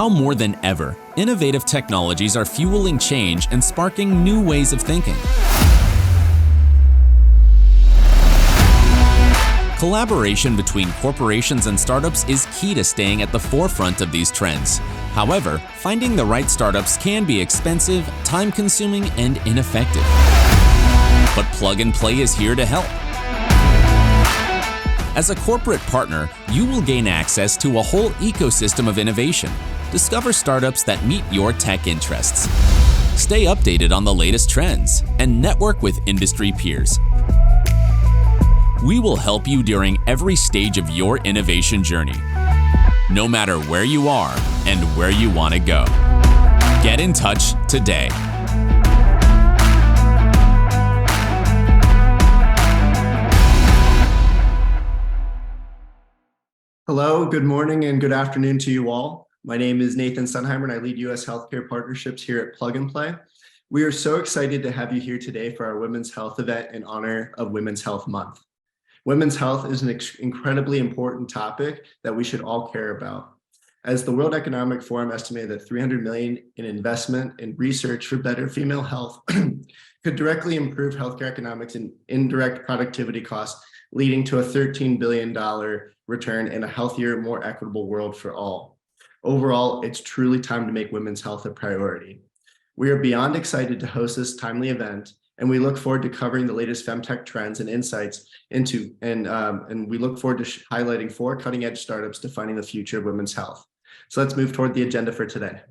Now more than ever, innovative technologies are fueling change and sparking new ways of thinking. Collaboration between corporations and startups is key to staying at the forefront of these trends. However, finding the right startups can be expensive, time-consuming, and ineffective. But Plug and Play is here to help. As a corporate partner, you will gain access to a whole ecosystem of innovation. Discover startups that meet your tech interests. Stay updated on the latest trends and network with industry peers. We will help you during every stage of your innovation journey, no matter where you are and where you want to go. Get in touch today. Hello, good morning, and good afternoon to you all. My name is Nathan Sunheimer, and I lead U.S. Healthcare Partnerships here at Plug and Play. We are so excited to have you here today for our Women's Health event in honor of Women's Health Month. Women's health is an incredibly important topic that we should all care about. As the World Economic Forum estimated that $300 million in investment in research for better female health could directly improve healthcare economics and indirect productivity costs, leading to a $13 billion return in a healthier, more equitable world for all. Overall, it's truly time to make women's health a priority. We are beyond excited to host this timely event, and we look forward to covering the latest femtech trends and insights into, and we look forward to highlighting 4 cutting-edge startups defining the future of women's health. So let's move toward the agenda for today.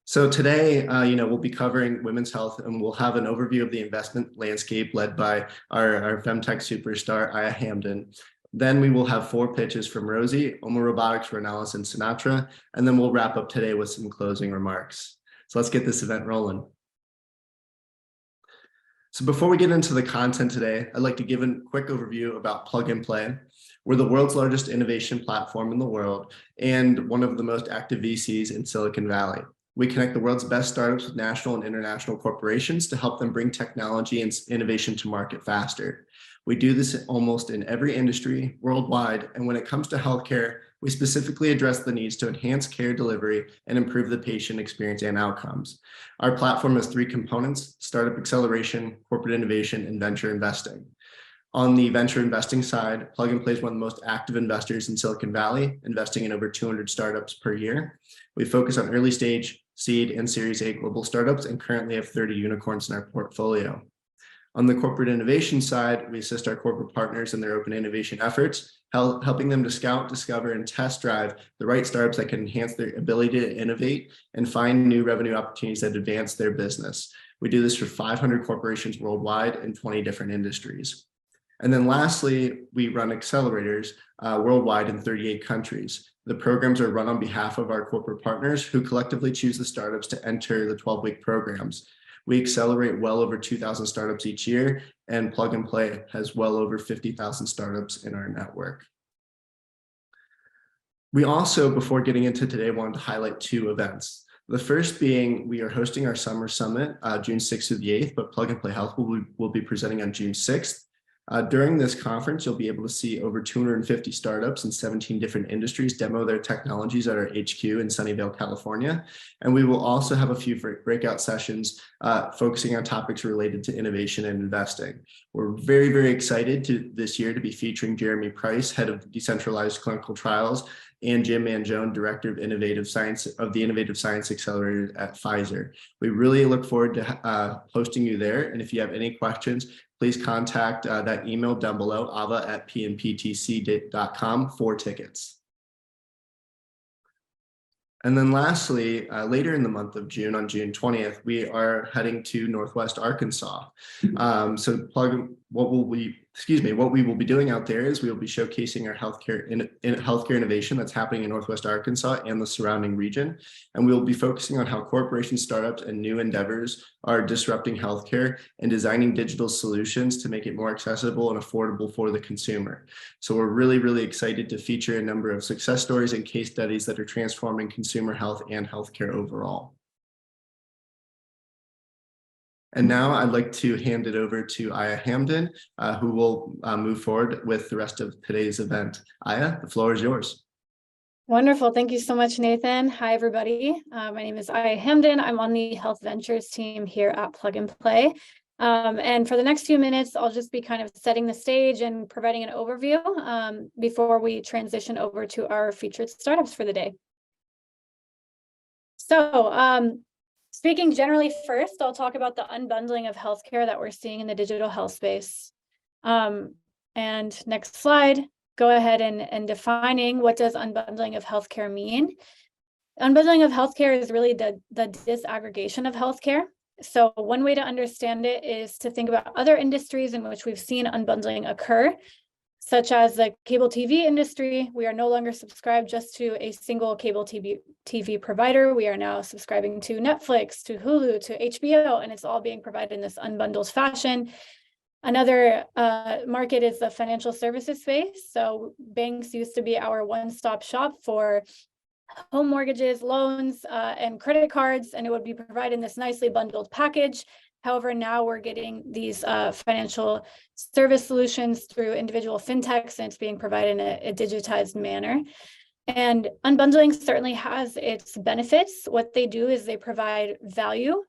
So today, we'll be covering women's health, and we'll have an overview of the investment landscape led by our femtech superstar, Ayah Hamdan. Then we will have 4 pitches from Rosy, Robotics, Renalis, and Syantra, and then we'll wrap up today with some closing remarks. So let's get this event rolling. So before we get into the content today, I'd like to give a quick overview about Plug and Play. We're the world's largest innovation platform in the world and one of the most active VCs in Silicon Valley. We connect the world's best startups with national and international corporations to help them bring technology and innovation to market faster. We do this almost in every industry worldwide, and when it comes to healthcare, we specifically address the needs to enhance care delivery and improve the patient experience and outcomes. Our platform has 3 components: startup acceleration, corporate innovation, and venture investing. On the venture investing side, Plug and Play is one of the most active investors in Silicon Valley, investing in over 200 startups per year. We focus on early stage, seed, and Series A global startups, and currently have 30 unicorns in our portfolio. On the corporate innovation side, we assist our corporate partners in their open innovation efforts, helping them to scout, discover, and test drive the right startups that can enhance their ability to innovate and find new revenue opportunities that advance their business. We do this for 500 corporations worldwide in 20 different industries. And then lastly, we run accelerators worldwide in 38 countries. The programs are run on behalf of our corporate partners who collectively choose the startups to enter the 12-week programs. We accelerate well over 2,000 startups each year, and Plug and Play has well over 50,000 startups in our network. We also, before getting into today, wanted to highlight 2 events. The first being we are hosting our summer summit June 6th through the 8th, but Plug and Play Health will be presenting on June 6th. During this conference, you'll be able to see over 250 startups in 17 different industries demo their technologies at our HQ in Sunnyvale, California. And we will also have a few breakout sessions focusing on topics related to innovation and investing. We're very, very excited this year to be featuring Jeremy Price, head of decentralized clinical trials, and Jim Mangione, director of innovative science of the Innovative Science Accelerator at Pfizer. We really look forward to hosting you there. And if you have any questions, please contact that email down below, ava@pnptc.com for tickets. And then lastly, later in the month of June, on June 20th, we are heading to Northwest Arkansas. What we will be doing out there is we will be showcasing our healthcare innovation that's happening in Northwest Arkansas and the surrounding region. And we will be focusing on how corporations, startups, and new endeavors are disrupting healthcare and designing digital solutions to make it more accessible and affordable for the consumer. So we're really, really excited to feature a number of success stories and case studies that are transforming consumer health and healthcare overall. And now I'd like to hand it over to Ayah Hamdan, who will move forward with the rest of today's event. Ayah, the floor is yours. Wonderful. Thank you so much, Nathan. Hi, everybody. My name is Ayah Hamdan. I'm on the Health Ventures team here at Plug and Play. And for the next few minutes, I'll just be kind of setting the stage and providing an overview before we transition over to our featured startups for the day. So speaking generally first, I'll talk about the unbundling of healthcare that we're seeing in the digital health space. And next slide. Go ahead and defining what does unbundling of healthcare mean. Unbundling of healthcare is really the disaggregation of healthcare. So one way to understand it is to think about other industries in which we've seen unbundling occur, such as the cable TV industry. We are no longer subscribed just to a single cable TV provider. We are now subscribing to Netflix, to Hulu, to HBO, and it's all being provided in this unbundled fashion. Another market is the financial services space. So banks used to be our one-stop shop for home mortgages, loans, and credit cards, and it would be provided in this nicely bundled package. However, now we're getting these financial service solutions through individual fintechs, and it's being provided in a digitized manner. And unbundling certainly has its benefits. What they do is they provide value.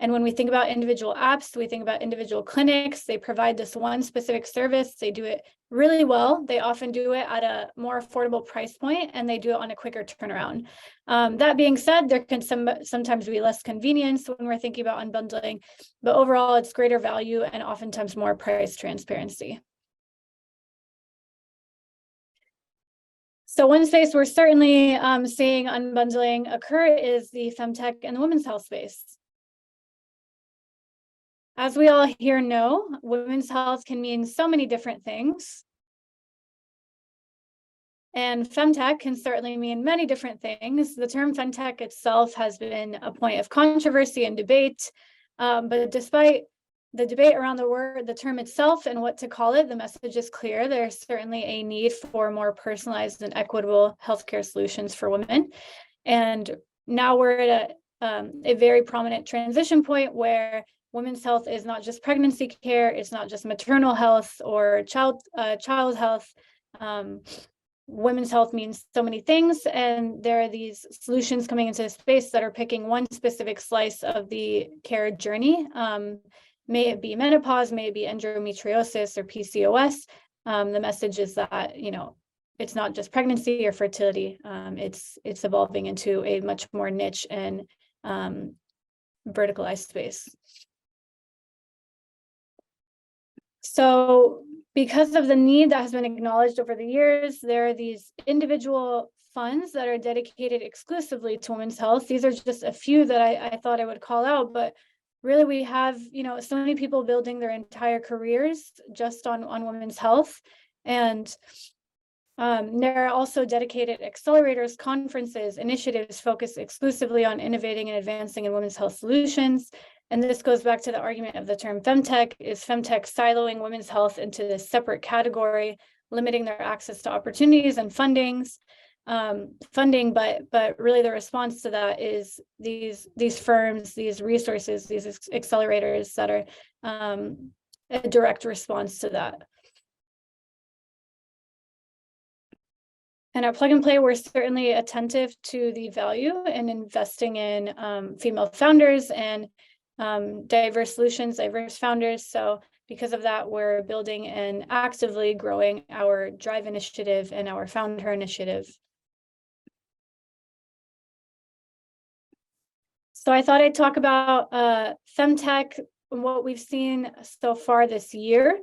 And when we think about individual apps, we think about individual clinics. They provide this one specific service. They do it really well. They often do it at a more affordable price point, and they do it on a quicker turnaround. That being said, there can sometimes be less convenience when we're thinking about unbundling, but overall, it's greater value and oftentimes more price transparency. So one space we're certainly seeing unbundling occur is the femtech and the women's health space. As we all here know, women's health can mean so many different things. And femtech can certainly mean many different things. The term femtech itself has been a point of controversy and debate, but despite the debate around the term itself and what to call it, the message is clear. There's certainly a need for more personalized and equitable healthcare solutions for women. And now we're at a very prominent transition point where women's health is not just pregnancy care, it's not just maternal health or child health. Women's health means so many things, and there are these solutions coming into space that are picking one specific slice of the care journey. May it be menopause, may it be endometriosis or PCOS. The message is that, it's not just pregnancy or fertility. It's evolving into a much more niche and verticalized space. So because of the need that has been acknowledged over the years, there are these individual funds that are dedicated exclusively to women's health. These are just a few that I thought I would call out, but really we have, so many people building their entire careers just on women's health. And there are also dedicated accelerators, conferences, initiatives focused exclusively on innovating and advancing in women's health solutions. And this goes back to the argument of the term femtech. Is femtech siloing women's health into this separate category, limiting their access to opportunities and funding, but really the response to that is these firms, these resources, these accelerators that are a direct response to that. And at Plug and Play, we're certainly attentive to the value in investing in female founders and diverse solutions, diverse founders. So because of that, we're building and actively growing our Drive initiative and our Founder initiative. So I thought I'd talk about femtech and what we've seen so far this year.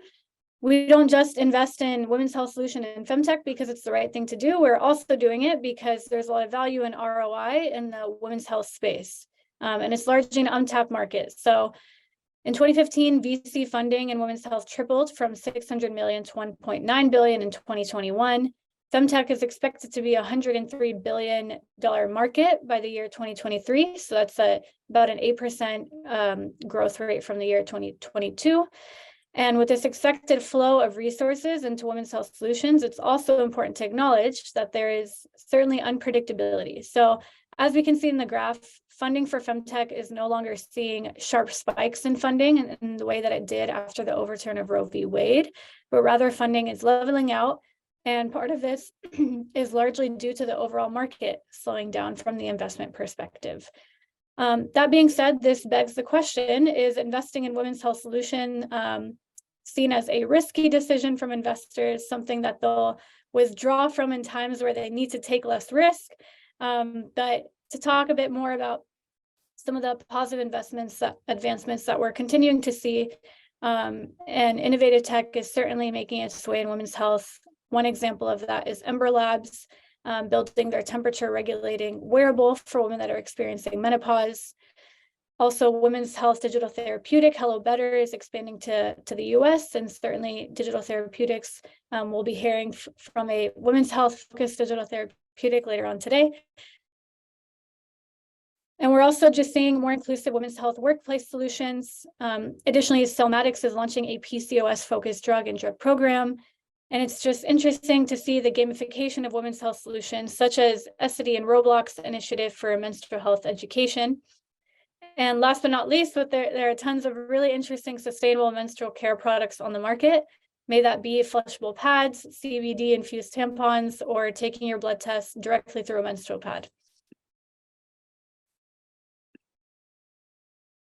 We don't just invest in women's health solution and femtech because it's the right thing to do. We're also doing it because there's a lot of value in ROI in the women's health space. And it's largely an untapped market. So in 2015, VC funding in women's health tripled from 600 million to 1.9 billion in 2021. Femtech is expected to be a $103 billion market by the year 2023. So that's about an 8% growth rate from the year 2022. And with this expected flow of resources into women's health solutions, it's also important to acknowledge that there is certainly unpredictability. So as we can see in the graph, funding for femtech is no longer seeing sharp spikes in funding in the way that it did after the overturn of Roe v. Wade, but rather funding is leveling out And part of this is largely due to the overall market slowing down from the investment perspective. That being said, this begs the question, is investing in women's health solution seen as a risky decision from investors, something that they'll withdraw from in times where they need to take less risk? But to talk a bit more about some of the positive advancements that we're continuing to see, and innovative tech is certainly making its way in women's health. One example of that is Ember Labs, building their temperature regulating wearable for women that are experiencing menopause. Also, women's health digital therapeutic Hello Better is expanding to the US, and certainly digital therapeutics, we'll be hearing from a women's health focused digital therapeutic later on today. And we're also just seeing more inclusive women's health workplace solutions. Additionally, Cellmatics is launching a PCOS focused drug and drug program. And it's just interesting to see the gamification of women's health solutions, such as SD and Roblox initiative for menstrual health education. And last but not least, there are tons of really interesting sustainable menstrual care products on the market. May that be flushable pads, CBD infused tampons, or taking your blood test directly through a menstrual pad.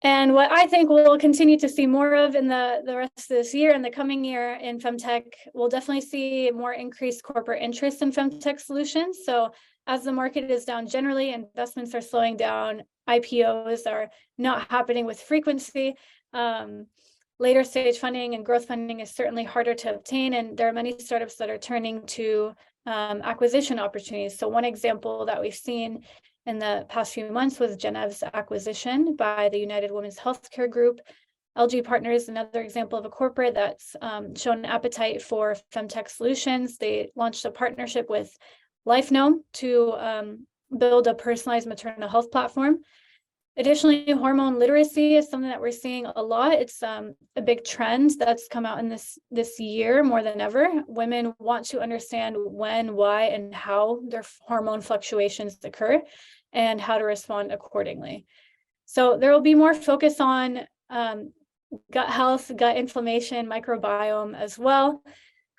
And what I think we'll continue to see more of in the rest of this year and the coming year in femtech, we'll definitely see more increased corporate interest in femtech solutions. So as the market is down generally, investments are slowing down, IPOs are not happening with frequency. Later stage funding and growth funding is certainly harder to obtain, and there are many startups that are turning to acquisition opportunities. So one example that we've seen in the past few months was Genev's acquisition by the United Women's Healthcare Group. LG Partners, another example of a corporate that's shown an appetite for femtech solutions. They launched a partnership with LifeKnow to build a personalized maternal health platform. Additionally, hormone literacy is something that we're seeing a lot. It's a big trend that's come out in this year more than ever. Women want to understand when, why, and how their hormone fluctuations occur and how to respond accordingly. So there will be more focus on gut health, gut inflammation, microbiome as well.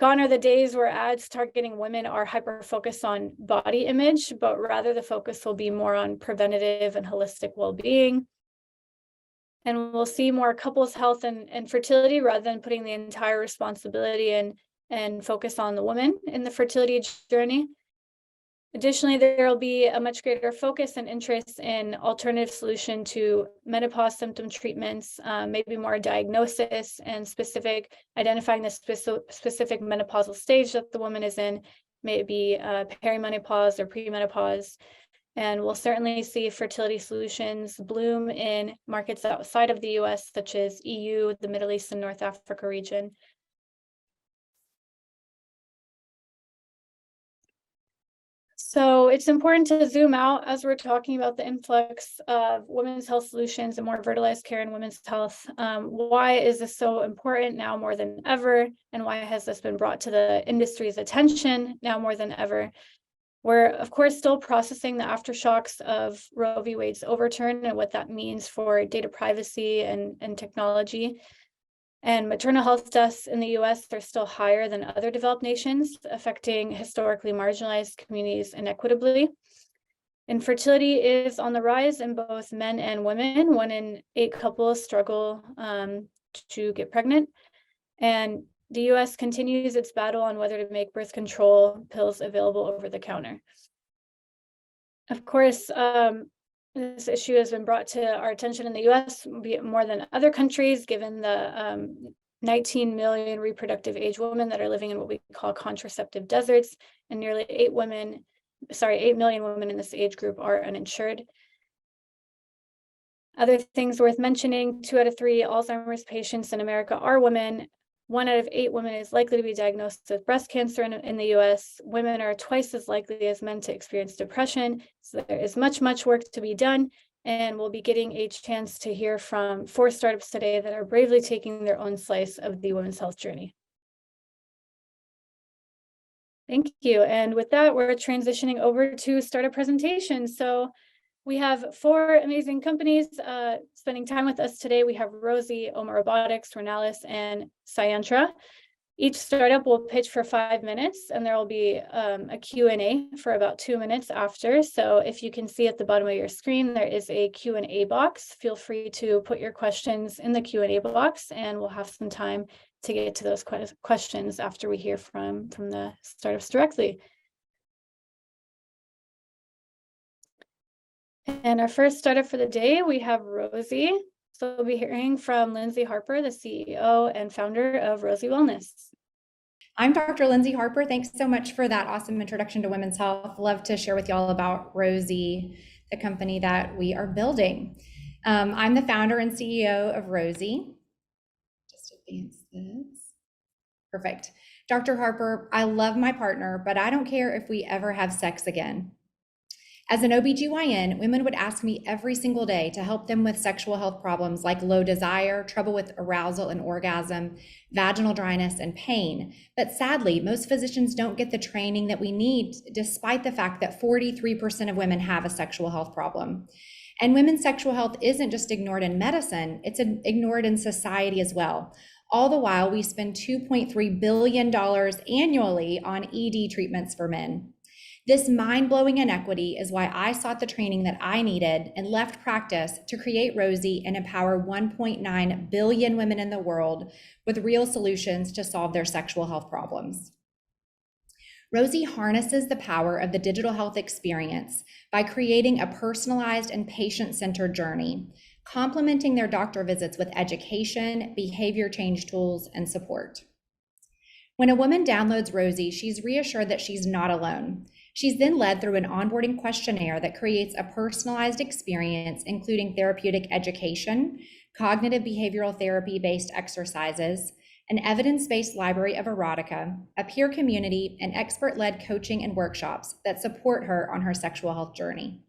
Gone are the days where ads targeting women are hyper-focused on body image, but rather the focus will be more on preventative and holistic well-being. And we'll see more couples health and fertility rather than putting the entire responsibility and focus on the woman in the fertility journey. Additionally, there will be a much greater focus and interest in alternative solution to menopause symptom treatments, maybe more diagnosis and identifying the specific menopausal stage that the woman is in, maybe perimenopause or premenopause. And we'll certainly see fertility solutions bloom in markets outside of the US, such as EU, the Middle East, and North Africa region. So it's important to zoom out as we're talking about the influx of women's health solutions and more verticalized care in women's health. Why is this so important now more than ever? And why has this been brought to the industry's attention now more than ever? We're, of course, still processing the aftershocks of Roe v. Wade's overturn and what that means for data privacy and technology. And maternal health deaths in the US are still higher than other developed nations, affecting historically marginalized communities inequitably. Infertility is on the rise in both men and women. 1 in 8 couples struggle to get pregnant. And the US continues its battle on whether to make birth control pills available over the counter. Of course, this issue has been brought to our attention in the US more than other countries, given the 19 million reproductive age women that are living in what we call contraceptive deserts, and nearly 8 million women in this age group are uninsured. Other things worth mentioning: 2 out of 3 Alzheimer's patients in America are women. 1 out of 8 women is likely to be diagnosed with breast cancer in the US. Women are twice as likely as men to experience depression. So there is much work to be done. And we'll be getting a chance to hear from 4 startups today that are bravely taking their own slice of the women's health journey. Thank you. And with that, we're transitioning over to startup presentations. So we have 4 amazing companies spending time with us today. We have Rosy, Robotics, Renalis, and Syantra. Each startup will pitch for 5 minutes, and there will be a Q&A for about 2 minutes after. So if you can see at the bottom of your screen, there is a Q&A box. Feel free to put your questions in the Q&A box, and we'll have some time to get to those questions after we hear from the startups directly. And our first startup for the day, we have Rosy. So we'll be hearing from Lindsay Harper, the CEO and founder of Rosy Wellness. I'm Dr. Lindsay Harper. Thanks so much for that awesome introduction to women's health. Love to share with y'all about Rosy, the company that we are building. I'm the founder and CEO of Rosy. Just advance this. Perfect. Dr. Harper, I love my partner, but I don't care if we ever have sex again. As an OBGYN, women would ask me every single day to help them with sexual health problems like low desire, trouble with arousal and orgasm, vaginal dryness, and pain. But sadly, most physicians don't get the training that we need, despite the fact that 43% of women have a sexual health problem. And women's sexual health isn't just ignored in medicine, it's ignored in society as well. All the while, we spend $2.3 billion annually on ED treatments for men. This mind-blowing inequity is why I sought the training that I needed and left practice to create Rosy and empower 1.9 billion women in the world with real solutions to solve their sexual health problems. Rosy harnesses the power of the digital health experience by creating a personalized and patient-centered journey, complementing their doctor visits with education, behavior change tools, and support. When a woman downloads Rosy, she's reassured that she's not alone. She's then led through an onboarding questionnaire that creates a personalized experience, including therapeutic education, cognitive behavioral therapy-based exercises, an evidence-based library of erotica, a peer community, and expert-led coaching and workshops that support her on her sexual health journey.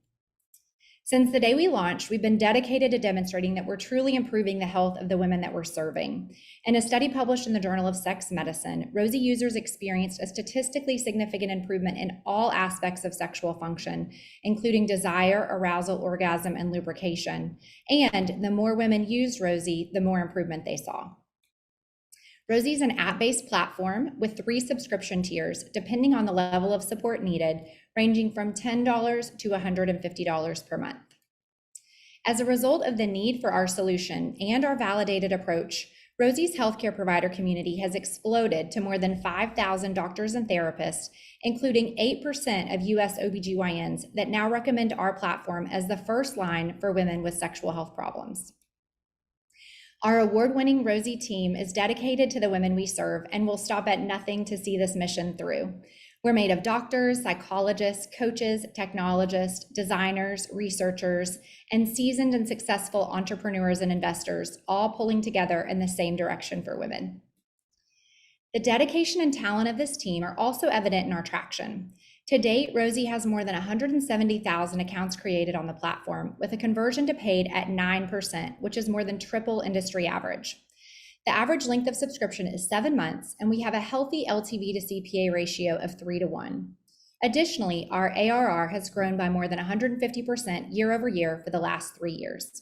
Since the day we launched, we've been dedicated to demonstrating that we're truly improving the health of the women that we're serving. In a study published in the Journal of Sex Medicine, Rosy users experienced a statistically significant improvement in all aspects of sexual function, including desire, arousal, orgasm, and lubrication. And the more women used Rosy, the more improvement they saw. Rosy is an app-based platform with 3 subscription tiers, depending on the level of support needed, ranging from $10 to $150 per month. As a result of the need for our solution and our validated approach, Rosy's healthcare provider community has exploded to more than 5,000 doctors and therapists, including 8% of US OBGYNs that now recommend our platform as the first line for women with sexual health problems. Our award-winning Rosy team is dedicated to the women we serve and will stop at nothing to see this mission through. We're made of doctors, psychologists, coaches, technologists, designers, researchers, and seasoned and successful entrepreneurs and investors, all pulling together in the same direction for women. The dedication and talent of this team are also evident in our traction. To date, Rosy has more than 170,000 accounts created on the platform, with a conversion to paid at 9%, which is more than triple industry average. The average length of subscription is 7 months, and we have a healthy LTV to CPA ratio of 3-to-1. Additionally, our ARR has grown by more than 150% year over year for the last 3 years.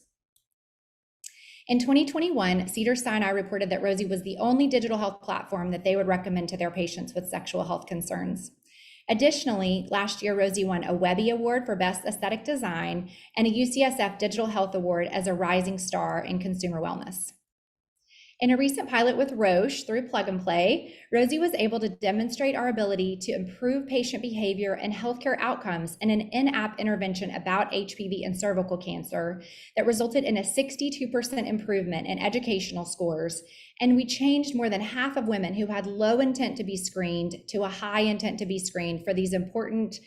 In 2021, Cedars-Sinai reported that Rosy was the only digital health platform that they would recommend to their patients with sexual health concerns. Additionally, last year, Rosy won a Webby Award for Best Aesthetic Design and a UCSF Digital Health Award as a rising star in consumer wellness. In a recent pilot with Roche through Plug and Play, Rosy was able to demonstrate our ability to improve patient behavior and healthcare outcomes in an in-app intervention about HPV and cervical cancer that resulted in a 62% improvement in educational scores. And we changed more than half of women who had low intent to be screened to a high intent to be screened for these important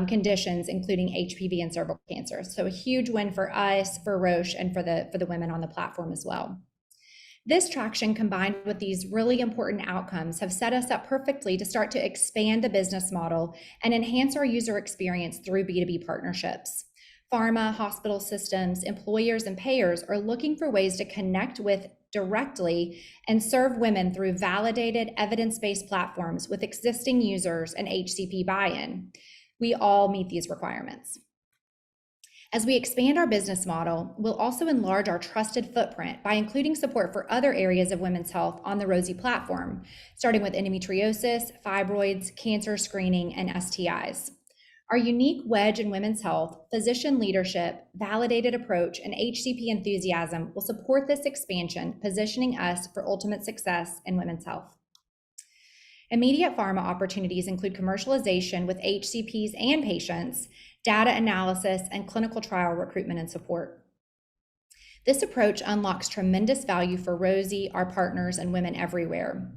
conditions, including HPV and cervical cancer. So a huge win for us, for Roche, and for the women on the platform as well. This traction, combined with these really important outcomes, have set us up perfectly to start to expand the business model and enhance our user experience through B2B partnerships. Pharma, hospital systems, employers, and payers are looking for ways to connect with directly and serve women through validated, evidence-based platforms with existing users and HCP buy-in. We all meet these requirements. As we expand our business model, we'll also enlarge our trusted footprint by including support for other areas of women's health on the Rosy platform, starting with endometriosis, fibroids, cancer screening, and STIs. Our unique wedge in women's health, physician leadership, validated approach, and HCP enthusiasm will support this expansion, positioning us for ultimate success in women's health. Immediate pharma opportunities include commercialization with HCPs and patients, data analysis, and clinical trial recruitment and support. This approach unlocks tremendous value for Rosy, our partners, and women everywhere.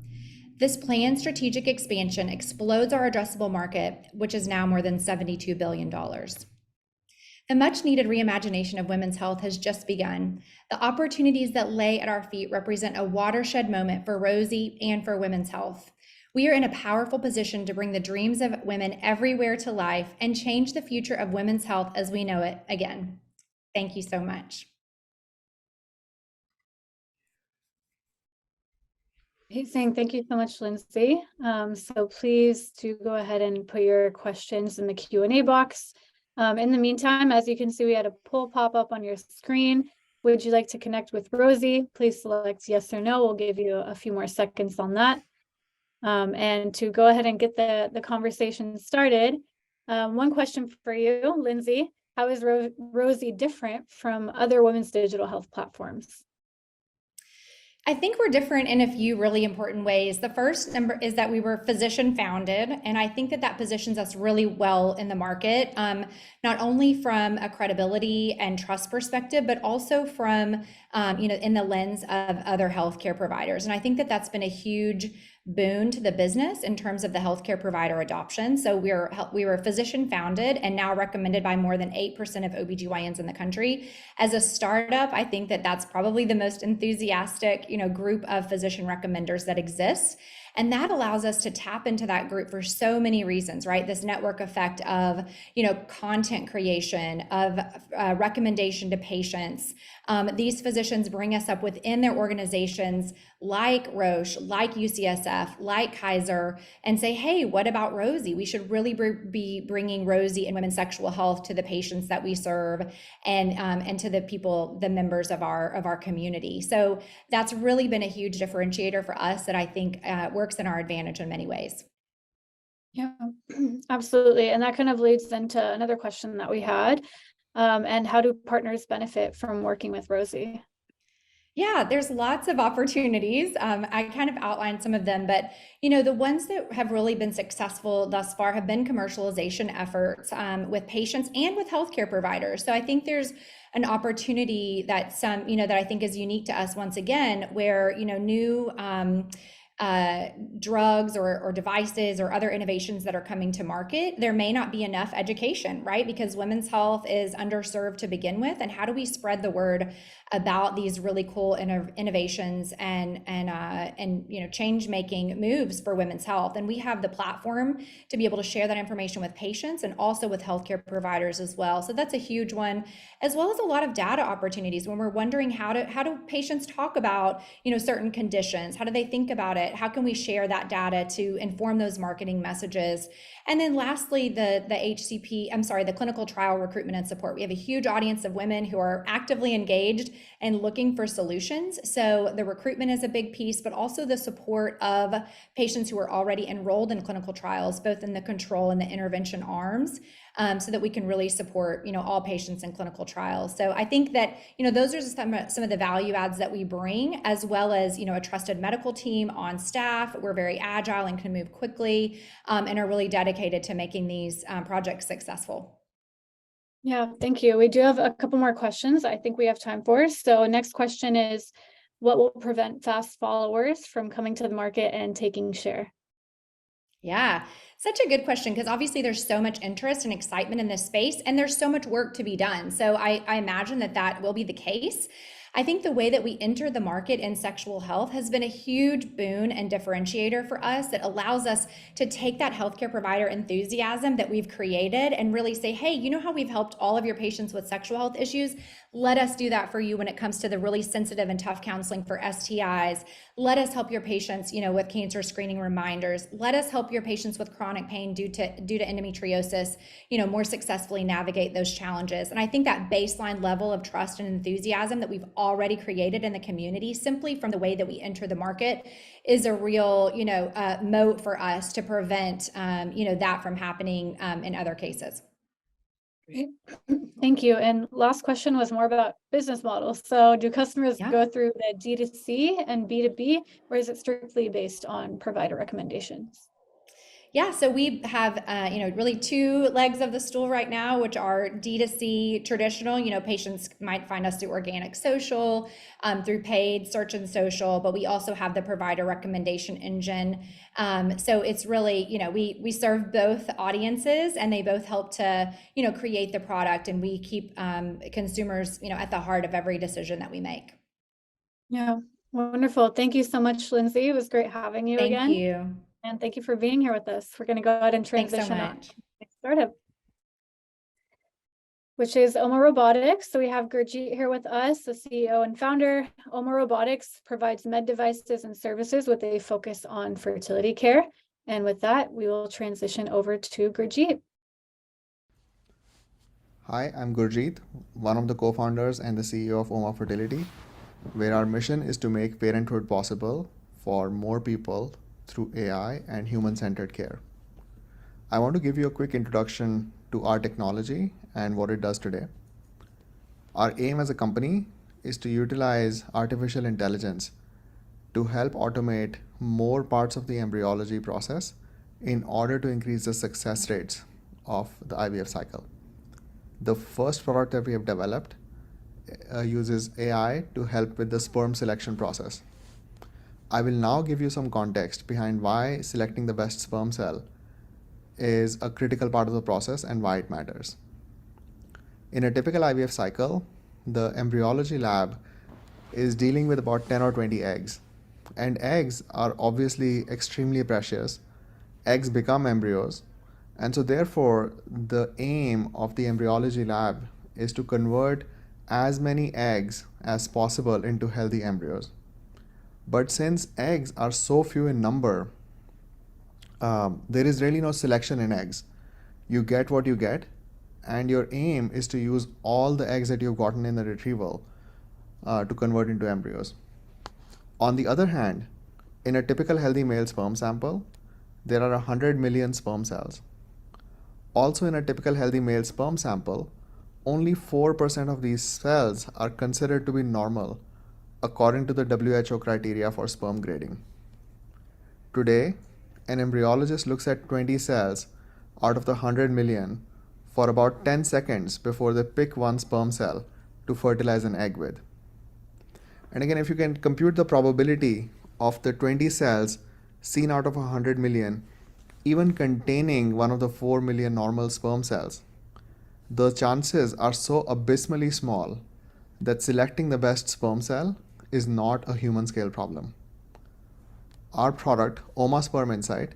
This planned strategic expansion explodes our addressable market, which is now more than $72 billion. The much-needed reimagination of women's health has just begun. The opportunities that lay at our feet represent a watershed moment for Rosy and for women's health. We are in a powerful position to bring the dreams of women everywhere to life and change the future of women's health as we know it again. Thank you so much. Amazing. Thank you so much, Lindsay. So please do go ahead and put your questions in the Q&A box. In the meantime, as you can see, we had a poll pop up on your screen. Would you like to connect with Rosy? Please select yes or no. We'll give you a few more seconds on that. And to go ahead and get the conversation started, one question for you, Lindsay, how is Rosy different from other women's digital health platforms? I think we're different in a few really important ways. The first number is that we were physician founded, and I think that positions us really well in the market, not only from a credibility and trust perspective, but also from, in the lens of other healthcare providers. And I think that that's been a huge boon to the business in terms of the healthcare provider adoption. So we were physician founded and now recommended by more than 8% of OBGYNs in the country. As a startup, I think that that's probably the most enthusiastic, group of physician recommenders that exists. And that allows us to tap into that group for so many reasons, right? This network effect of, content creation, of recommendation to patients. These physicians bring us up within their organizations like Roche, like UCSF, like Kaiser, and say, hey, what about Rosy? We should really be bringing Rosy and women's sexual health to the patients that we serve and to the people, the members of our community. So that's really been a huge differentiator for us that I think works in our advantage in many ways. Yeah, absolutely. And that kind of leads into another question that we had. And how do partners benefit from working with Rosy? Yeah, there's lots of opportunities. I kind of outlined some of them, but the ones that have really been successful thus far have been commercialization efforts with patients and with healthcare providers. So I think there's an opportunity that that I think is unique to us once again, where new drugs or devices or other innovations that are coming to market, there may not be enough education, right? Because women's health is underserved to begin with. And how do we spread the word about these really cool innovations and change-making moves for women's health? And we have the platform to be able to share that information with patients and also with healthcare providers as well. So that's a huge one, as well as a lot of data opportunities when we're wondering how do patients talk about certain conditions? How do they think about it? How can we share that data to inform those marketing messages? And then lastly, the clinical trial recruitment and support. We have a huge audience of women who are actively engaged and looking for solutions. So the recruitment is a big piece, but also the support of patients who are already enrolled in clinical trials, both in the control and the intervention arms, so that we can really support, all patients in clinical trials. So I think that, those are some of the value adds that we bring, as well as, a trusted medical team on staff. We're very agile and can move quickly, and are really dedicated to making these projects successful. Yeah, thank you. We do have a couple more questions I think we have time for. So next question is, what will prevent fast followers from coming to the market and taking share? Yeah, such a good question, because obviously there's so much interest and excitement in this space, and there's so much work to be done. So I imagine that will be the case. I think the way that we enter the market in sexual health has been a huge boon and differentiator for us that allows us to take that healthcare provider enthusiasm that we've created and really say, hey, how we've helped all of your patients with sexual health issues? Let us do that for you when it comes to the really sensitive and tough counseling for STIs. Let us help your patients, with cancer screening reminders. Let us help your patients with chronic pain due to endometriosis, more successfully navigate those challenges. And I think that baseline level of trust and enthusiasm that we've already created in the community, simply from the way that we enter the market, is a real, moat for us to prevent, that from happening in other cases. Great. Thank you. And last question was more about business models. So do customers go through the D2C and B2B, or is it strictly based on provider recommendations? Yeah, so we have, really two legs of the stool right now, which are D2C traditional. Patients might find us through organic social, through paid search and social, but we also have the provider recommendation engine. So it's really, we serve both audiences, and they both help to, create the product, and we keep consumers, at the heart of every decision that we make. Yeah, wonderful. Thank you so much, Lindsay. It was great having you again. Thank you. And thank you for being here with us. We're going to go ahead and transition on to the next startup, which is Oma Robotics. So we have Gurjeet here with us, the CEO and founder. Oma Robotics provides med devices and services with a focus on fertility care. And with that, we will transition over to Gurjeet. Hi, I'm Gurjeet, one of the co-founders and the CEO of Oma Fertility, where our mission is to make parenthood possible for more people through AI and human-centered care. I want to give you a quick introduction to our technology and what it does today. Our aim as a company is to utilize artificial intelligence to help automate more parts of the embryology process in order to increase the success rates of the IVF cycle. The first product that we have developed uses AI to help with the sperm selection process. I will now give you some context behind why selecting the best sperm cell is a critical part of the process and why it matters. In a typical IVF cycle, the embryology lab is dealing with about 10 or 20 eggs. And eggs are obviously extremely precious. Eggs become embryos. And so therefore, the aim of the embryology lab is to convert as many eggs as possible into healthy embryos. But since eggs are so few in number, there is really no selection in eggs. You get what you get, and your aim is to use all the eggs that you've gotten in the retrieval to convert into embryos. On the other hand, in a typical healthy male sperm sample, there are 100 million sperm cells. Also, in a typical healthy male sperm sample, only 4% of these cells are considered to be normal according to the WHO criteria for sperm grading. Today, an embryologist looks at 20 cells out of the 100 million for about 10 seconds before they pick one sperm cell to fertilize an egg with. And again, if you can compute the probability of the 20 cells seen out of 100 million, even containing one of the 4 million normal sperm cells, the chances are so abysmally small that selecting the best sperm cell is not a human scale problem. Our product, Oma Sperm Insight,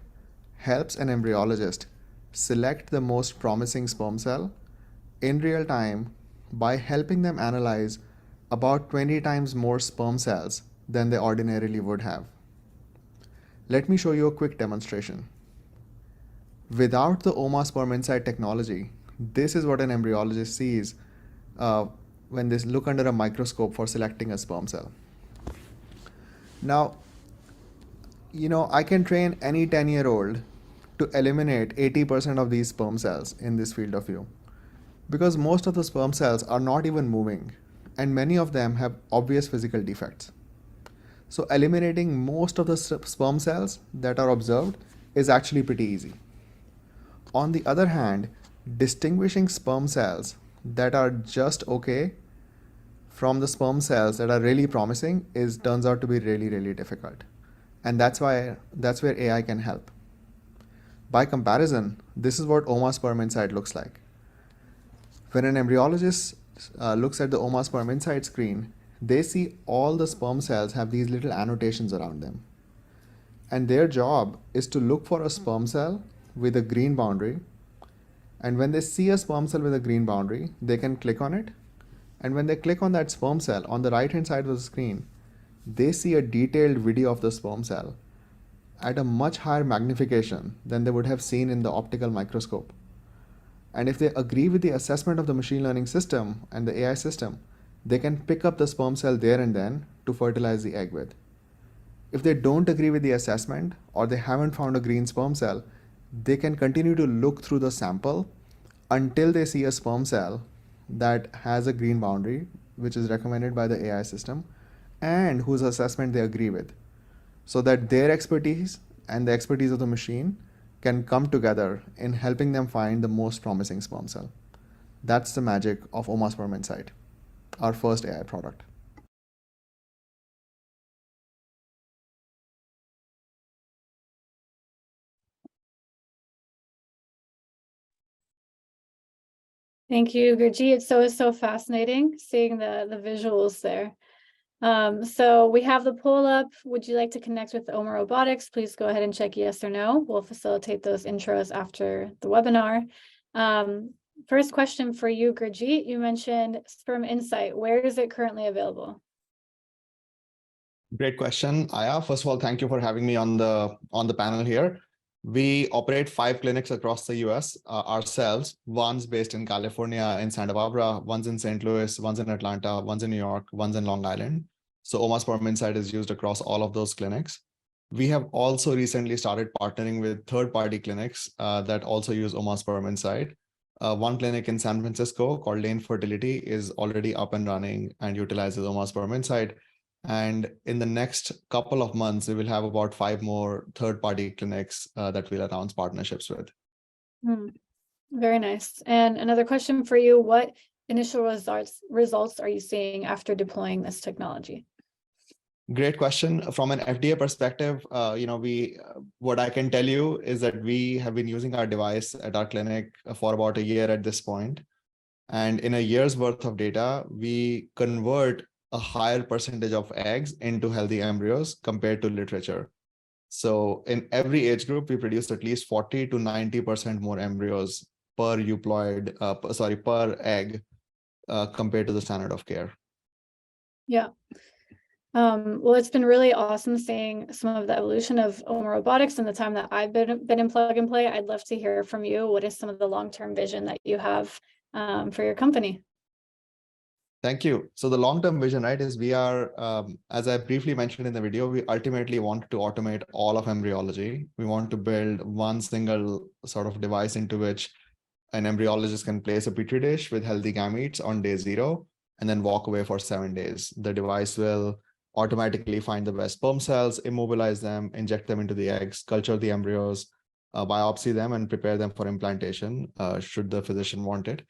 helps an embryologist select the most promising sperm cell in real time by helping them analyze about 20 times more sperm cells than they ordinarily would have. Let me show you a quick demonstration. Without the Oma Sperm Insight technology, this is what an embryologist sees when they look under a microscope for selecting a sperm cell. Now, I can train any 10-year-old to eliminate 80% of these sperm cells in this field of view, because most of the sperm cells are not even moving, and many of them have obvious physical defects. So eliminating most of the sperm cells that are observed is actually pretty easy. On the other hand, distinguishing sperm cells that are just okay from the sperm cells that are really promising turns out to be really, really difficult. And that's where AI can help. By comparison, this is what Oma Sperm Insight looks like. When an embryologist looks at the Oma Sperm Insight screen, they see all the sperm cells have these little annotations around them. And their job is to look for a sperm cell with a green boundary. And when they see a sperm cell with a green boundary, they can click on it And when they click on that sperm cell on the right hand side of the screen, they see a detailed video of the sperm cell at a much higher magnification than they would have seen in the optical microscope. And if they agree with the assessment of the machine learning system and the AI system, they can pick up the sperm cell there and then to fertilize the egg with. If they don't agree with the assessment or they haven't found a green sperm cell, they can continue to look through the sample until they see a sperm cell that has a green boundary, which is recommended by the AI system, and whose assessment they agree with, so that their expertise and the expertise of the machine can come together in helping them find the most promising sperm cell. That's the magic of Oma Sperm Insight, our first AI product. Thank you, Gurjeet. It's so fascinating seeing the visuals there. So we have the poll up. Would you like to connect with Oma Robotics? Please go ahead and check yes or no. We'll facilitate those intros after the webinar. First question for you, Gurjeet. You mentioned Sperm Insight. Where is it currently available? Great question, Ayah. First of all, thank you for having me on the panel here. We operate 5 clinics across the US ourselves. One's based in California in Santa Barbara, one's in St. Louis, one's in Atlanta, one's in New York, one's in Long Island. So Oma Sperm Insight is used across all of those clinics. We have also recently started partnering with third-party clinics that also use Oma Sperm Insight. One clinic in San Francisco called Lane Fertility is already up and running and utilizes Oma Sperm Insight. And in the next couple of months, we will have about 5 more third-party clinics that we'll announce partnerships with. Very nice. And another question for you, what initial results are you seeing after deploying this technology? Great question. From an FDA perspective, what I can tell you is that we have been using our device at our clinic for about a year at this point. And in a year's worth of data, we convert a higher percentage of eggs into healthy embryos compared to literature. So in every age group, we produced at least 40 to 90% more embryos per egg compared to the standard of care. Yeah. Well, it's been really awesome seeing some of the evolution of Oma Robotics in the time that I've been in Plug and Play. I'd love to hear from you. What is some of the long-term vision that you have for your company? Thank you. So the long-term vision, right, is we are, as I briefly mentioned in the video, we ultimately want to automate all of embryology. We want to build one single sort of device into which an embryologist can place a petri dish with healthy gametes on day 0 and then walk away for 7 days. The device will automatically find the best sperm cells, immobilize them, inject them into the eggs, culture the embryos, biopsy them, and prepare them for implantation, should the physician want it.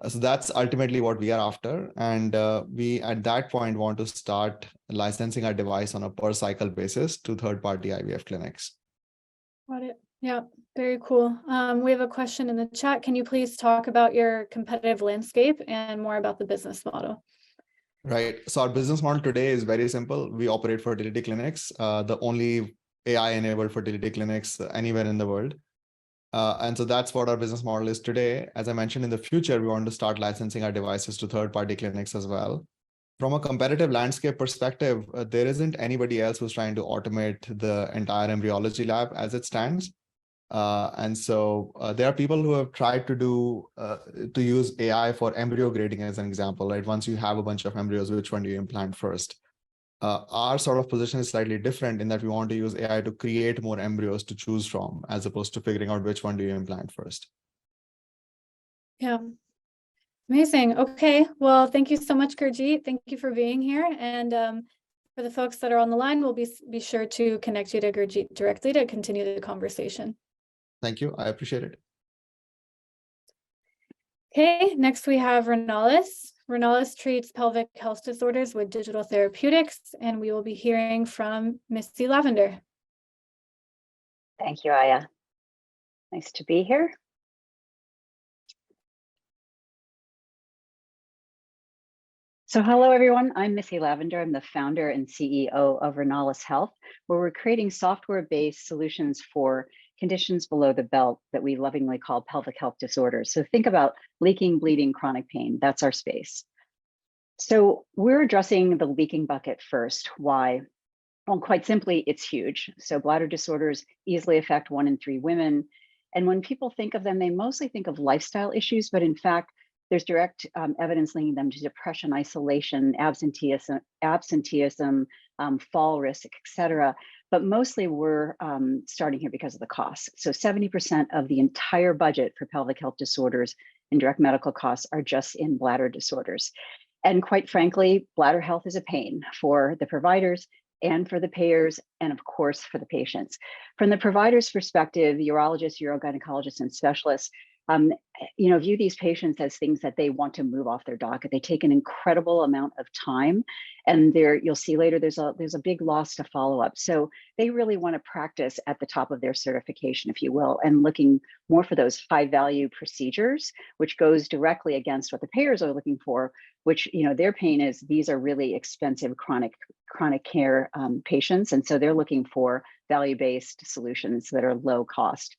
So that's ultimately what we are after. And we, at that point, want to start licensing our device on a per cycle basis to third-party IVF clinics. Got it. Yeah, very cool. We have a question in the chat. Can you please talk about your competitive landscape and more about the business model? Right. So our business model today is very simple. We operate fertility clinics, the only AI-enabled fertility clinics anywhere in the world. And so that's what our business model is today. As I mentioned, in the future, we want to start licensing our devices to third-party clinics as well. From a competitive landscape perspective, there isn't anybody else who's trying to automate the entire embryology lab as it stands. And so there are people who have tried to use AI for embryo grading as an example, right? Once you have a bunch of embryos, which one do you implant first? Our sort of position is slightly different in that we want to use AI to create more embryos to choose from, as opposed to figuring out which one do you implant first. Yeah. Amazing. Okay. Well, thank you so much, Gurjeet. Thank you for being here. And for the folks that are on the line, we'll be sure to connect you to Gurjeet directly to continue the conversation. Thank you. I appreciate it. Okay. Next, we have Renalis. Renalis treats pelvic health disorders with digital therapeutics, and we will be hearing from Missy Lavender. Thank you, Ayah. Nice to be here. So hello, everyone. I'm Missy Lavender. I'm the founder and CEO of Renalis Health, where we're creating software-based solutions for conditions below the belt that we lovingly call pelvic health disorders. So think about leaking, bleeding, chronic pain. That's our space. So we're addressing the leaking bucket first. Why? Well, quite simply, it's huge. So bladder disorders easily affect 1 in 3 women. And when people think of them, they mostly think of lifestyle issues, but in fact, there's direct evidence linking them to depression, isolation, absenteeism, fall risk, et cetera. But mostly we're starting here because of the costs. So 70% of the entire budget for pelvic health disorders and direct medical costs are just in bladder disorders. And quite frankly, bladder health is a pain for the providers and for the payers, and of course, for the patients. From the provider's perspective, urologists, urogynecologists, and specialists, view these patients as things that they want to move off their docket. They take an incredible amount of time, and you'll see later there's a big loss to follow up. So they really want to practice at the top of their certification, if you will, and looking more for those high value procedures, which goes directly against what the payers are looking for, which their pain is these are really expensive chronic care patients, and so they're looking for value-based solutions that are low cost.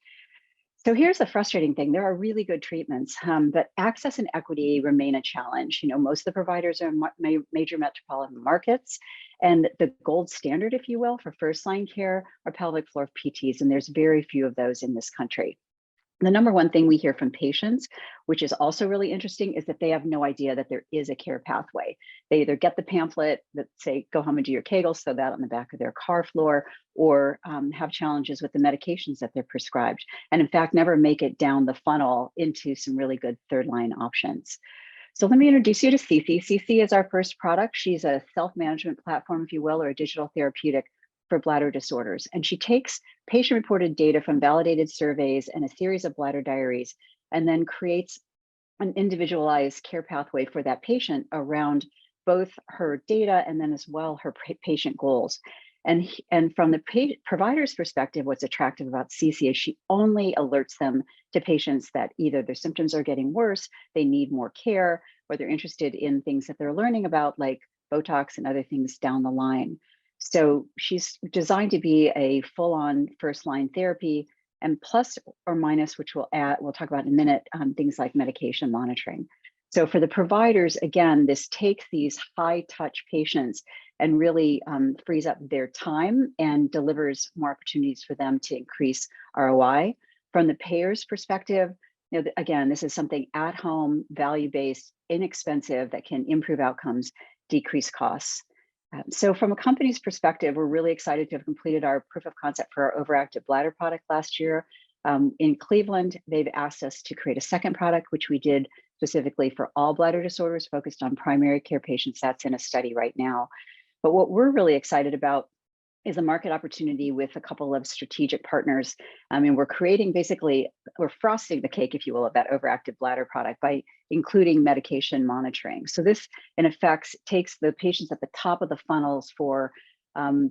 So here's the frustrating thing. There are really good treatments, but access and equity remain a challenge. Most of the providers are in major metropolitan markets, and the gold standard, if you will, for first-line care are pelvic floor PTs, and there's very few of those in this country. The number one thing we hear from patients, which is also really interesting, is that they have no idea that there is a care pathway. They either get the pamphlet that say, go home and do your Kegels, throw that on the back of their car floor, or have challenges with the medications that they're prescribed. And in fact, never make it down the funnel into some really good third line options. So let me introduce you to Cece. Cece is our first product. She's a self-management platform, if you will, or a digital therapeutic for bladder disorders. And she takes patient-reported data from validated surveys and a series of bladder diaries, and then creates an individualized care pathway for that patient around both her data and then as well her patient goals. And from the provider's perspective, what's attractive about Cece is she only alerts them to patients that either their symptoms are getting worse, they need more care, or they're interested in things that they're learning about, like Botox and other things down the line. So she's designed to be a full-on first-line therapy, and plus or minus, which we'll talk about in a minute, things like medication monitoring. So for the providers, again, this takes these high-touch patients and really frees up their time and delivers more opportunities for them to increase ROI. From the payer's perspective, again, this is something at home, value-based, inexpensive that can improve outcomes, decrease costs. So from a company's perspective, we're really excited to have completed our proof of concept for our overactive bladder product last year. In Cleveland, they've asked us to create a second product, which we did specifically for all bladder disorders, focused on primary care patients. That's in a study right now. But what we're really excited about is a market opportunity with a couple of strategic partners. We're creating we're frosting the cake, if you will, of that overactive bladder product by including medication monitoring. So this, in effect, takes the patients at the top of the funnels for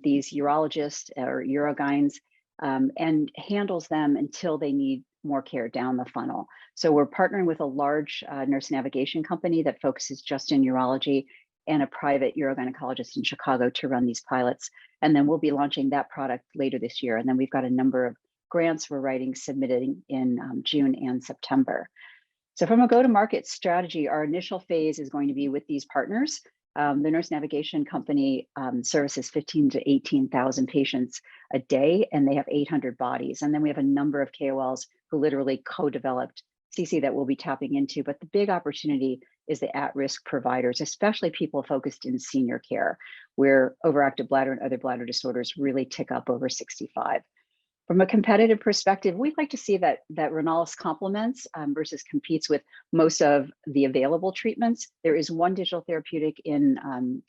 these urologists or urogynes and handles them until they need more care down the funnel. So we're partnering with a large nurse navigation company that focuses just in urology and a private urogynecologist in Chicago to run these pilots. And then we'll be launching that product later this year. And then we've got a number of grants we're submitting in June and September. So from a go-to-market strategy, our initial phase is going to be with these partners. The nurse navigation company services 15,000 to 18,000 patients a day, and they have 800 bodies. And then we have a number of KOLs who literally co-developed CC that we'll be tapping into. But the big opportunity is the at-risk providers, especially people focused in senior care, where overactive bladder and other bladder disorders really tick up over 65. From a competitive perspective, we'd like to see that Renalis complements versus competes with most of the available treatments. There is one digital therapeutic in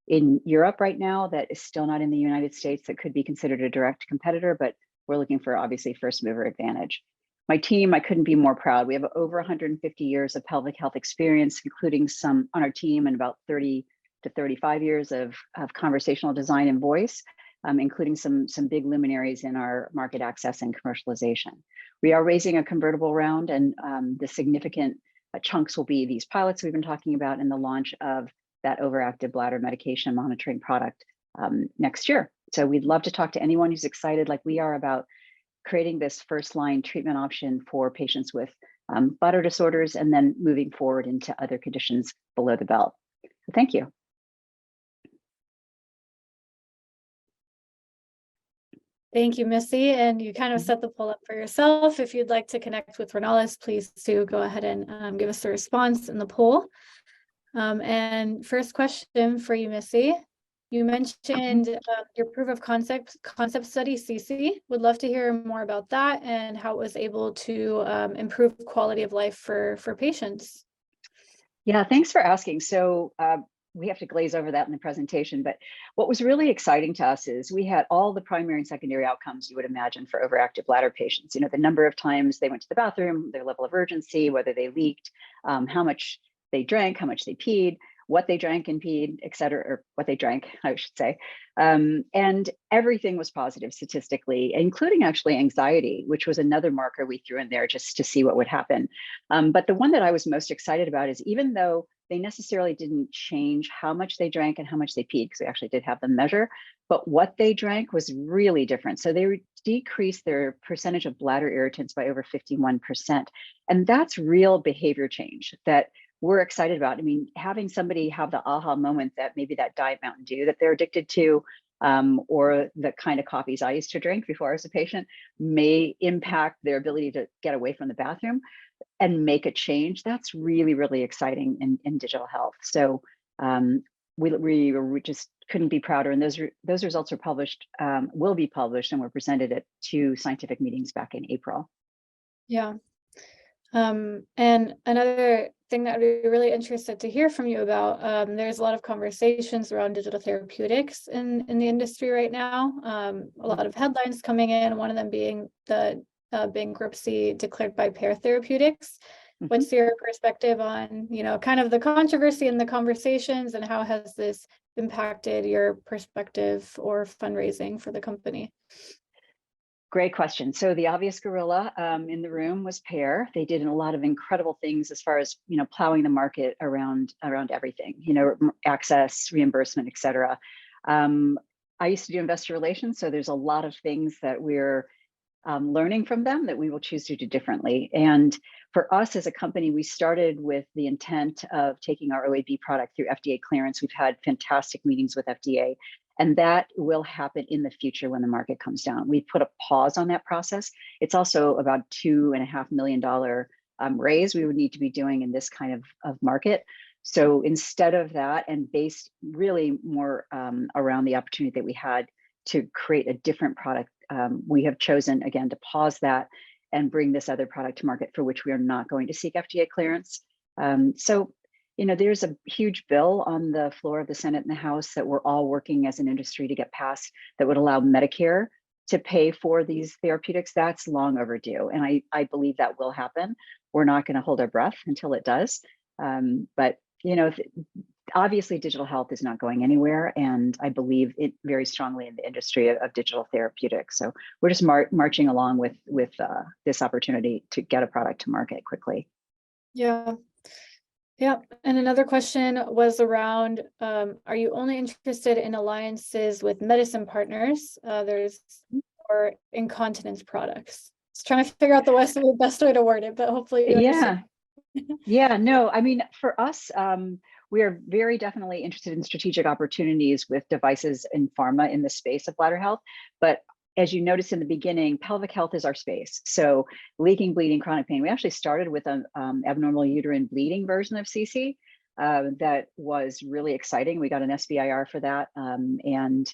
Europe right now that is still not in the United States that could be considered a direct competitor, but we're looking for obviously first mover advantage. My team, I couldn't be more proud. We have over 150 years of pelvic health experience, including some on our team and about 30 to 35 years of conversational design and voice, including some big luminaries in our market access and commercialization. We are raising a convertible round, and the significant chunks will be these pilots we've been talking about and the launch of that overactive bladder medication monitoring product next year. So we'd love to talk to anyone who's excited like we are about creating this first-line treatment option for patients with bladder disorders and then moving forward into other conditions below the belt. So thank you. Thank you, Missy. And you kind of set the poll up for yourself. If you'd like to connect with Renalis, please do go ahead and give us a response in the poll. And first question for you, Missy. You mentioned your proof of concept study, CC. Would love to hear more about that and how it was able to improve quality of life for patients. Yeah, thanks for asking. So we have to glaze over that in the presentation, but what was really exciting to us is we had all the primary and secondary outcomes you would imagine for overactive bladder patients. You know, the number of times they went to the bathroom, their level of urgency, whether they leaked, how much they drank, how much they peed, what they drank and peed, et cetera, or what they drank, I should say. And everything was positive statistically, including actually anxiety, which was another marker we threw in there just to see what would happen. But the one that I was most excited about is even though they necessarily didn't change how much they drank and how much they peed, because we actually did have them measure, but what they drank was really different. So they decreased their percentage of bladder irritants by over 51%. And that's real behavior change that we're excited about. I mean, having somebody have the aha moment that maybe that Diet Mountain Dew that they're addicted to, or the kind of coffees I used to drink before I was a patient, may impact their ability to get away from the bathroom and make a change. That's really, really exciting in digital health. So we just couldn't be prouder. And those results are published, will be published, and were presented at 2 scientific meetings back in April. Yeah. And another thing that I'd be really interested to hear from you about, there's a lot of conversations around digital therapeutics in the industry right now. A lot of headlines coming in, one of them being the bankruptcy declared by Pear Therapeutics. What's your perspective on, you know, kind of the controversy and the conversations, and how has this impacted your perspective or fundraising for the company? Great question. So the obvious gorilla in the room was Pear. They did a lot of incredible things as far as, you know, plowing the market around everything, you know, access, reimbursement, et cetera. I used to do investor relations, so there's a lot of things that we're learning from them that we will choose to do differently. And for us as a company, we started with the intent of taking our OAB product through FDA clearance. We've had fantastic meetings with FDA, and that will happen in the future when the market comes down. We put a pause on that process. It's also about $2.5 million raise we would need to be doing in this kind of market. So instead of that, and based really more around the opportunity that we had to create a different product, we have chosen, again, to pause that and bring this other product to market, for which we are not going to seek FDA clearance. So, you know, there's a huge bill on the floor of the Senate and the House that we're all working as an industry to get passed that would allow Medicare to pay for these therapeutics. That's long overdue. And I believe that will happen. We're not going to hold our breath until it does. But, you know, obviously digital health is not going anywhere. And I believe it very strongly in the industry of digital therapeutics. So we're just marching along with this opportunity to get a product to market quickly. Yeah. Yeah. And another question was around, are you only interested in alliances with medicine partners? There's or incontinence products. Just trying to figure out the best way to word it, but hopefully you understand. Yeah, no, I mean, for us, we are very definitely interested in strategic opportunities with devices in pharma in the space of bladder health. But as you noticed in the beginning, pelvic health is our space. So leaking, bleeding, chronic pain. We actually started with an abnormal uterine bleeding version of CC that was really exciting. We got an SBIR for that, and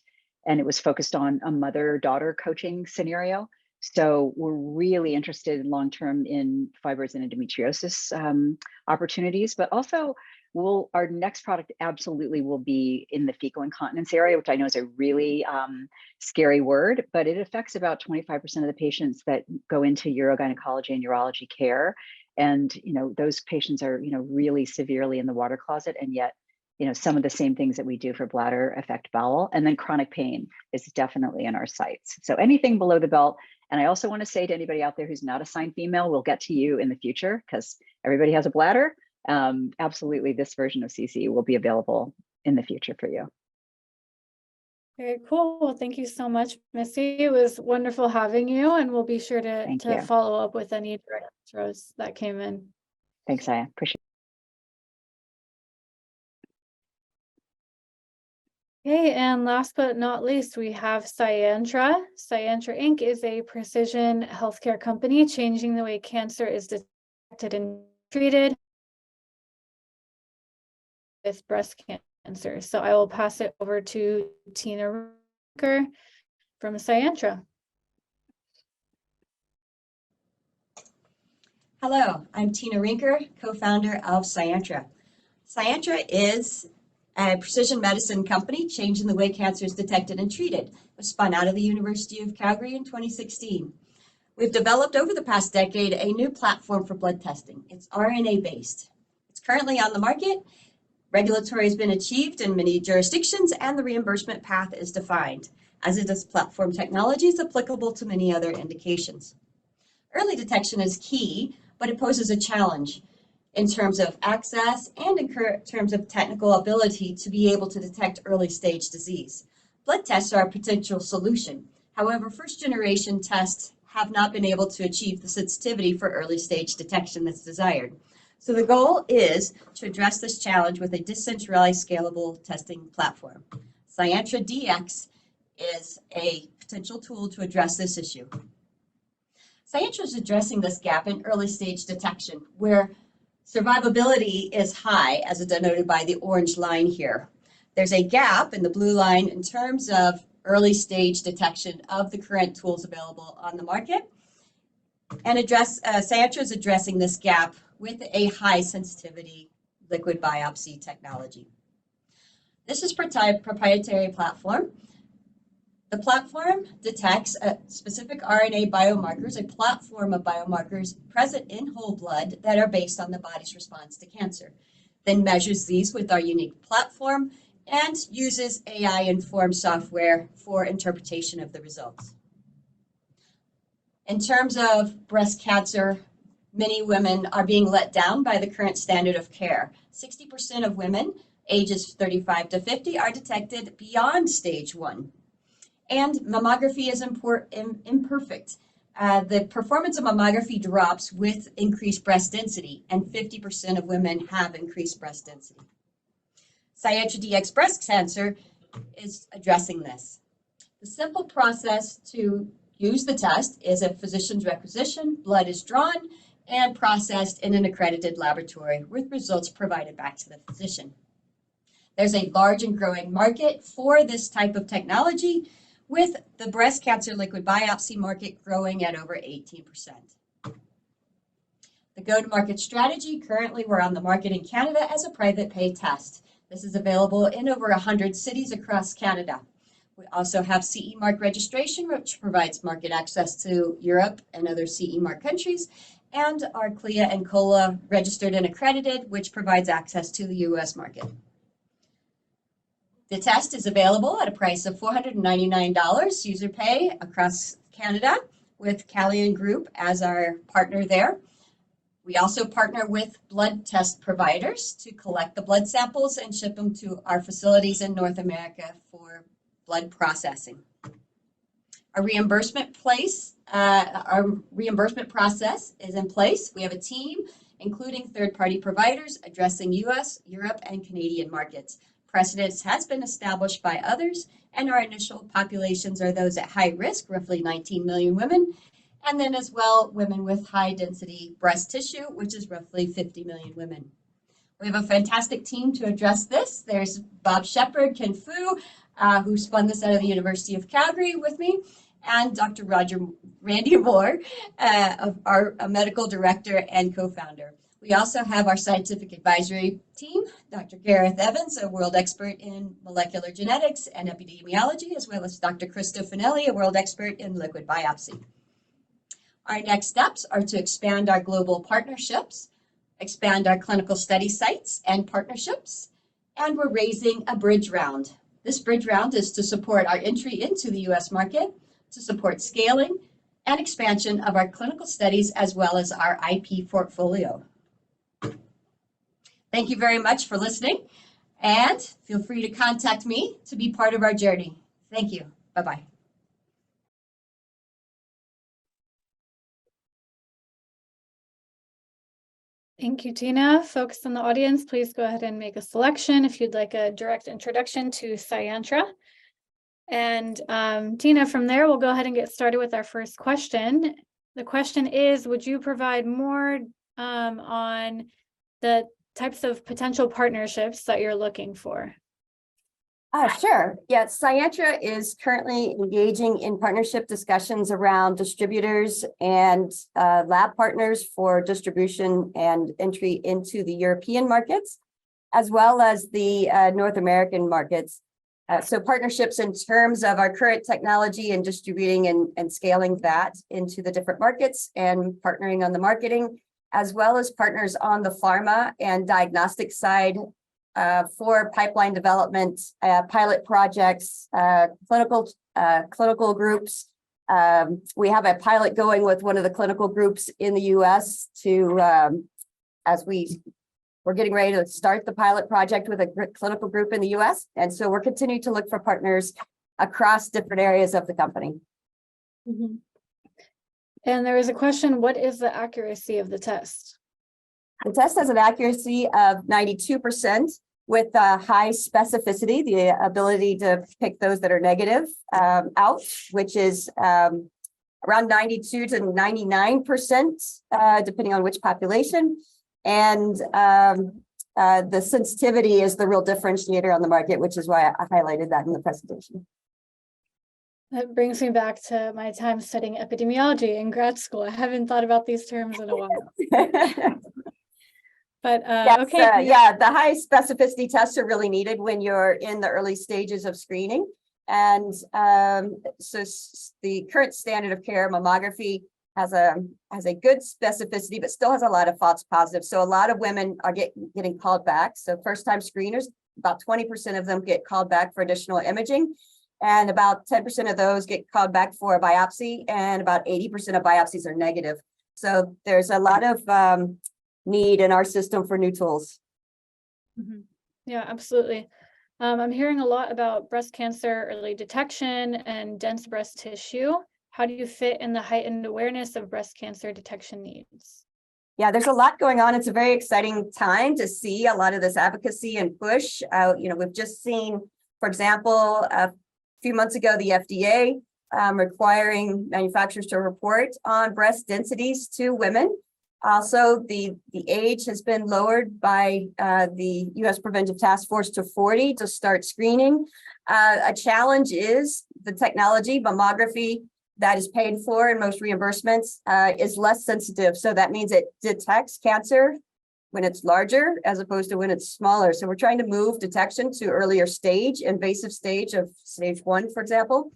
it was focused on a mother-daughter coaching scenario. So we're really interested long-term in fibroids and endometriosis opportunities, but also our next product absolutely will be in the fecal incontinence area, which I know is a really scary word, but it affects about 25% of the patients that go into urogynecology and urology care. And, you know, those patients are, you know, really severely in the water closet, and yet, you know, some of the same things that we do for bladder affect bowel. And then chronic pain is definitely in our sights. So anything below the belt. And I also want to say to anybody out there who's not assigned female, we'll get to you in the future because everybody has a bladder. Absolutely, this version of CC will be available in the future for you. Very cool. Well, thank you so much, Missy. It was wonderful having you, and we'll be sure to follow up with any direct throws that came in. Thanks, Ayah. Appreciate it. Okay, and last but not least, we have Syantra. Syantra Inc. is a precision healthcare company changing the way cancer is detected and treated with breast cancer. So I will pass it over to Tina Rinker from Syantra. Hello, I'm Tina Rinker, co-founder of Syantra. Syantra is a precision medicine company changing the way cancer is detected and treated. It was spun out of the University of Calgary in 2016. We've developed over the past decade a new platform for blood testing. It's RNA-based. It's currently on the market. Regulatory has been achieved in many jurisdictions, and the reimbursement path is defined. As it is platform technology, it's applicable to many other indications. Early detection is key, but it poses a challenge in terms of access and in terms of technical ability to be able to detect early stage disease. Blood tests are a potential solution. However, first generation tests have not been able to achieve the sensitivity for early stage detection that's desired. So the goal is to address this challenge with a decentralized scalable testing platform. Syantra DX is a potential tool to address this issue. Syantra is addressing this gap in early stage detection where survivability is high, as denoted by the orange line here. There's a gap in the blue line in terms of early stage detection of the current tools available on the market. And Syantra is addressing this gap with a high sensitivity liquid biopsy technology. This is proprietary platform. The platform detects specific RNA biomarkers, a platform of biomarkers present in whole blood that are based on the body's response to cancer, then measures these with our unique platform and uses AI-informed software for interpretation of the results. In terms of breast cancer, many women are being let down by the current standard of care. 60% of women ages 35 to 50 are detected beyond stage 1. And mammography is imperfect. The performance of mammography drops with increased breast density, and 50% of women have increased breast density. Syantra DX breast cancer is addressing this. The simple process to use the test is a physician's requisition, blood is drawn and processed in an accredited laboratory with results provided back to the physician. There's a large and growing market for this type of technology, with the breast cancer liquid biopsy market growing at over 18%. The go-to-market strategy, currently we're on the market in Canada as a private pay test. This is available in over 100 cities across Canada. We also have CE mark registration, which provides market access to Europe and other CE mark countries, and our CLIA and COLA registered and accredited, which provides access to the US market. The test is available at a price of $499 user pay across Canada with Calian Group as our partner there. We also partner with blood test providers to collect the blood samples and ship them to our facilities in North America for blood processing. Our reimbursement process is in place. We have a team, including third-party providers addressing US, Europe, and Canadian markets. Precedence has been established by others, and our initial populations are those at high risk, roughly 19 million women, and then as well, women with high density breast tissue, which is roughly 50 million women. We have a fantastic team to address this. There's Bob Shepard, Ken Fu, who spun this out of the University of Calgary with me, and Dr. Randy Moore, our medical director and co-founder. We also have our scientific advisory team, Dr. Gareth Evans, a world expert in molecular genetics and epidemiology, as well as Dr. Krista Finelli, a world expert in liquid biopsy. Our next steps are to expand our global partnerships, expand our clinical study sites and partnerships, and we're raising a bridge round. This bridge round is to support our entry into the US market, to support scaling and expansion of our clinical studies, as well as our IP portfolio. Thank you very much for listening, and feel free to contact me to be part of our journey. Thank you. Bye-bye. Thank you, Tina. Folks in the audience, please go ahead and make a selection if you'd like a direct introduction to Syantra. And Tina, from there, we'll go ahead and get started with our first question. The question is, would you provide more on the types of potential partnerships that you're looking for? Sure. Yeah, Syantra is currently engaging in partnership discussions around distributors and lab partners for distribution and entry into the European markets, as well as the North American markets. So partnerships in terms of our current technology and distributing and scaling that into the different markets and partnering on the marketing, as well as partners on the pharma and diagnostic side for pipeline development, pilot projects, clinical groups. We have a pilot going with one of the clinical groups in the US to, as we're getting ready to start the pilot project with a clinical group in the US. And so we're continuing to look for partners across different areas of the company. Mm-hmm. And there is a question, what is the accuracy of the test? The test has an accuracy of 92% with high specificity, the ability to pick those that are negative out, which is around 92 to 99%, depending on which population. And the sensitivity is the real differentiator on the market, which is why I highlighted that in the presentation. That brings me back to my time studying epidemiology in grad school. I haven't thought about these terms in a while. But yes, okay. Yeah, the high specificity tests are really needed when you're in the early stages of screening. And so the current standard of care, mammography, has a good specificity, but still has a lot of false positives. So a lot of women are getting called back. So first-time screeners, about 20% of them get called back for additional imaging. And about 10% of those get called back for a biopsy, and about 80% of biopsies are negative. So there's a lot of need in our system for new tools. Mm-hmm. Yeah, absolutely. I'm hearing a lot about breast cancer early detection and dense breast tissue. How do you fit in the heightened awareness of breast cancer detection needs? Yeah, there's a lot going on. It's a very exciting time to see a lot of this advocacy and push. We've just seen, for example, a few months ago, the FDA requiring manufacturers to report on breast densities to women. Also, the age has been lowered by the U.S. Preventive Task Force to 40 to start screening. A challenge is the technology, mammography, that is paid for in most reimbursements is less sensitive. So that means it detects cancer when it's larger as opposed to when it's smaller. So we're trying to move detection to earlier stage, invasive stage of stage 1, for example,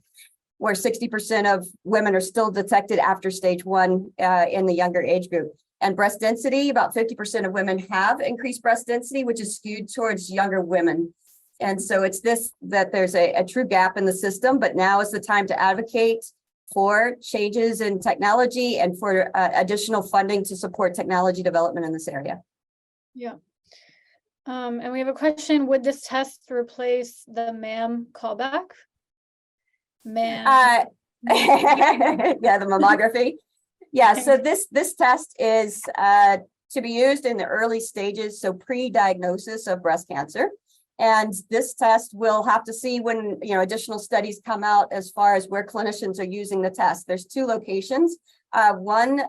where 60% of women are still detected after stage 1 in the younger age group. And breast density, about 50% of women have increased breast density, which is skewed towards younger women. And so it's this, that there's a true gap in the system, but now is the time to advocate for changes in technology and for additional funding to support technology development in this area. Yeah. And we have a question, would this test replace the MAM callback? Yeah, the mammography. Yeah, so this test is to be used in the early stages, so pre-diagnosis of breast cancer. And this test will have to see when additional studies come out as far as where clinicians are using the test. There's 2 locations. One,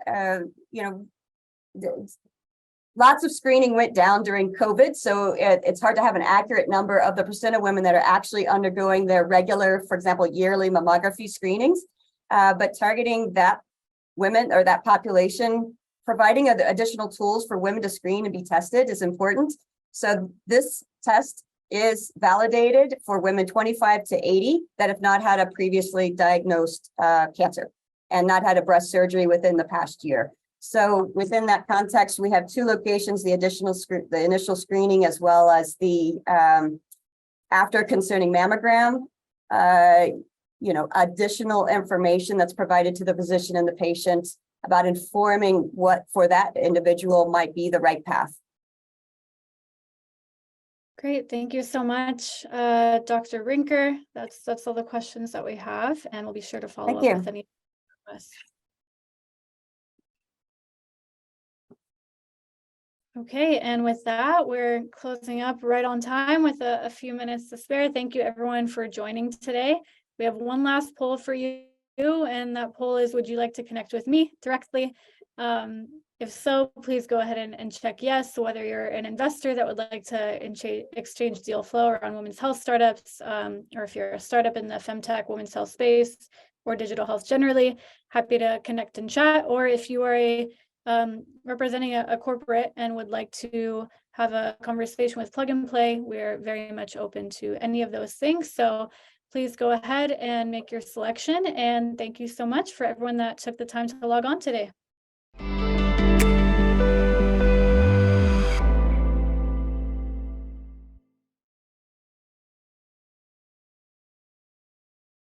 lots of screening went down during COVID, so it's hard to have an accurate number of the percent of women that are actually undergoing their regular, for example, yearly mammography screenings. But targeting that women or that population, providing additional tools for women to screen and be tested is important. So this test is validated for women 25 to 80 that have not had a previously diagnosed cancer and not had a breast surgery within the past year. So within that context, we have 2 locations, the initial screening, as well as the after concerning mammogram, additional information that's provided to the physician and the patient about informing what for that individual might be the right path. Great, thank you so much, Dr. Rinker. That's all the questions that we have, and we'll be sure to follow up with any requests. Okay, and with that, we're closing up right on time with a few minutes to spare. Thank you everyone for joining today. We have one last poll for you, and that poll is, would you like to connect with me directly? If so, please go ahead and check yes. So whether you're an investor that would like to exchange deal flow around women's health startups, or if you're a startup in the femtech women's health space or digital health generally, happy to connect and chat. Or if you are representing a corporate and would like to have a conversation with Plug and Play, we're very much open to any of those things. So please go ahead and make your selection. And thank you so much for everyone that took the time to log on today.